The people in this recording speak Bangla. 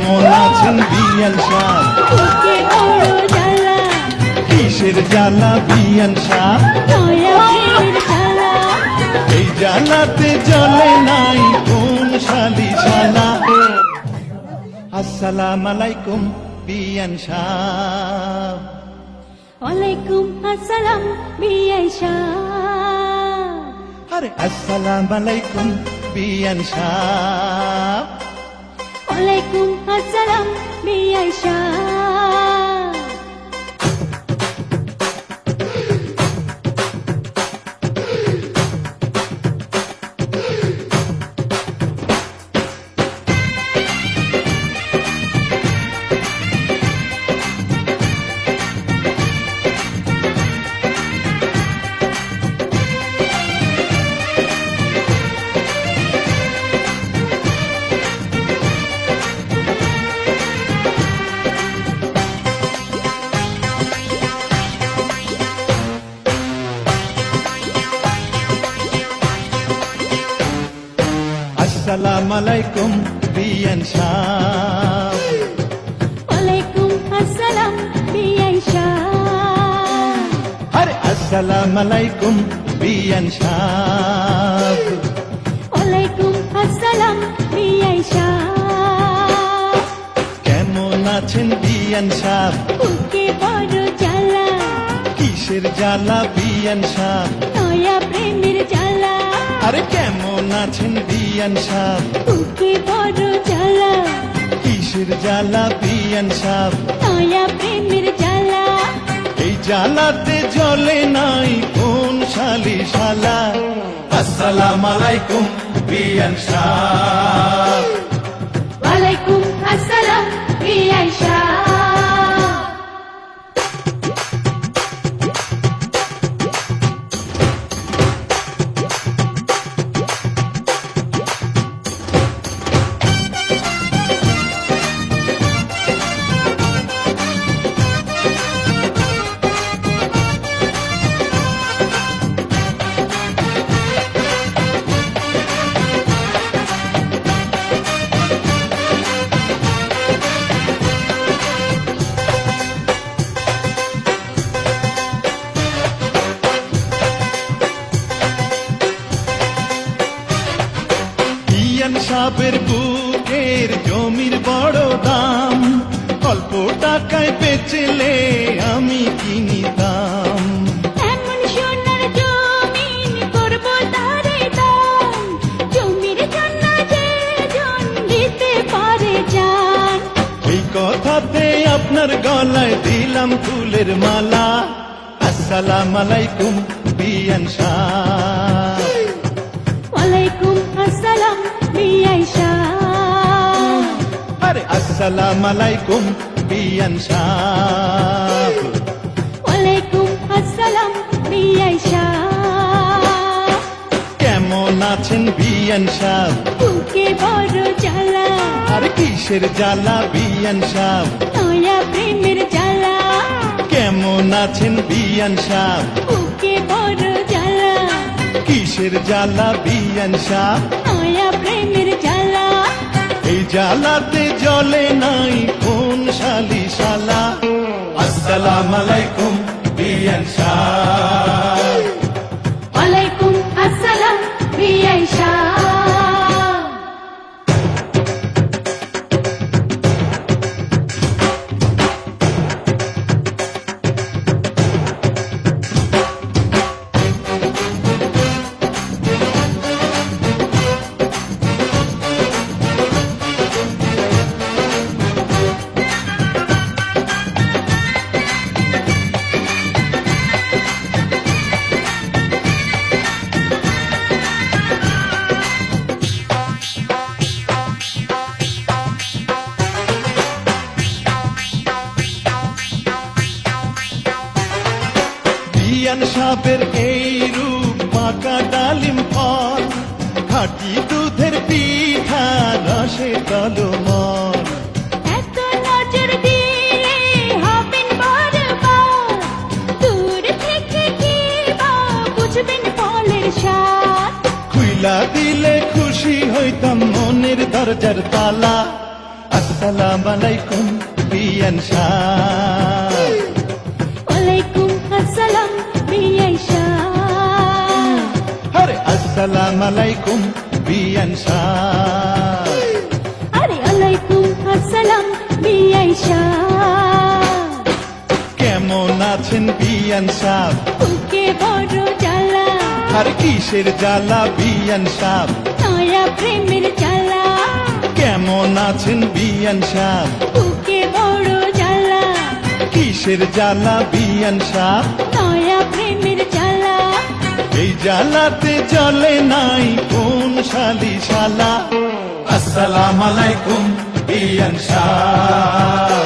কেমন আছেন বিয়ান সাহ? বুকে বড় জ্বালা, কিসের জ্বালা বিয়ান সাহ? নয়া প্রেমের জ্বালা। এই জ্বালাতে জ্বলে নাই কোন শালি শালা। আসসালাম আলাইকুম বিয়ান সাহ। ওয়ালাইকুম আসসালাম বিআই সাহ। আরে আসসালাম আলাইকুম বিয়ান সাহ। ওয়ালাইকুম আসসালাম বিআই সাহ। আসসালাম আলাইকুম বিয়ান সাহ। ওয়ালাইকুম আসসালাম বিআই সাহ। আরে আসসালাম আলাইকুম বিয়ান সাহ। ওয়ালাইকুম আসসালাম বিআই সাহ। কেমন আছেন বিয়ান সাহ? বুকে বড় জ্বালা, কিসের জ্বালা বিয়ান সাহ? নয়া প্রেমের জ্বালা। আরে কেমন আছেন বিয়ান সাহ? বুকে বড় জ্বালা, কিসের জ্বালা বিয়ান সাহ? নয়া প্রেমের জ্বালা। এই জ্বালাতে জ্বলে নাই কোন শালি শালা। আসসালাম আলাইকুম বিয়ান সাহ। ওয়ালাইকুম আসসালাম বিআই সাহ। বিয়ান সাহেবের বুকের জমির বড় দাম, অল্প টাকায় বেচলে আমি কিনিতাম। এমন সোনার জমিন করব তারে দান, জমির জন্য যে জন দিতে পারে জান। এই কথাতে আপনার গলায় দিলাম ফুলের মালা। আসসালাম আলাইকুম বিয়ান সাহ। ওয়ালাইকুম আসসালাম বিআই সাহ। আরে আসসালাম আলাইকুম বিয়ান সাহ। ওয়ালাইকুম আসসালাম বিআই সাহ। কেমন আছেন বিয়ান সাহ? বুকে বড় জ্বালা, আর কিসের জ্বালা বিয়ান সাহ? নয়া প্রেমের জ্বালা। কেমন আছেন বিয়ান সাহ? বুকে বড় জ্বালা, কিসের জ্বালা বিয়ান সাহ? নয়া প্রেমের জ্বালা। এই জ্বালাতে জ্বলে নাই কোন শালি শালা। আসসালাম আলাইকুম বিয়ান সাহ। ওয়ালাইকুম আসসালাম বিআই সাহ। বিয়ান সাহেবের এই রূপ পাকা ডালিম ফল, খাঁটি দুধের পিঠা রসে তলমল। এত নজর দিলে হবেন বরবাদ, দূর থেকে কি বা বুঝবেন ফলের স্বাদ। খুইলা দিলে খুশি হইতাম মনের দরজার তালা। আসসালামু আলাইকুম বিয়ান সাহ। ওয়ালাইকুম আসসালাম বিআই শাহ। আরে আসসালামু আলাইকুম বিয়ান সাহ। আরে ওয়ালাইকুম আসসালাম বিআই শাহ। কেমন আছেন বিয়ান সাহ? বুকে বড় জ্বালা, আর কিসের জ্বালা বিয়ান সাহ? নয়া প্রেমের জ্বালা। কেমন আছেন বিয়ান সাহ? বুকে বড় জ্বালা, কিসের জ্বালা বিয়ান সাহ? নয়া প্রেমের জ্বালা। এই জ্বালাতে চলে নাই কোন শালি শালা। আসসালামু আলাইকুম বিয়ান সাহ।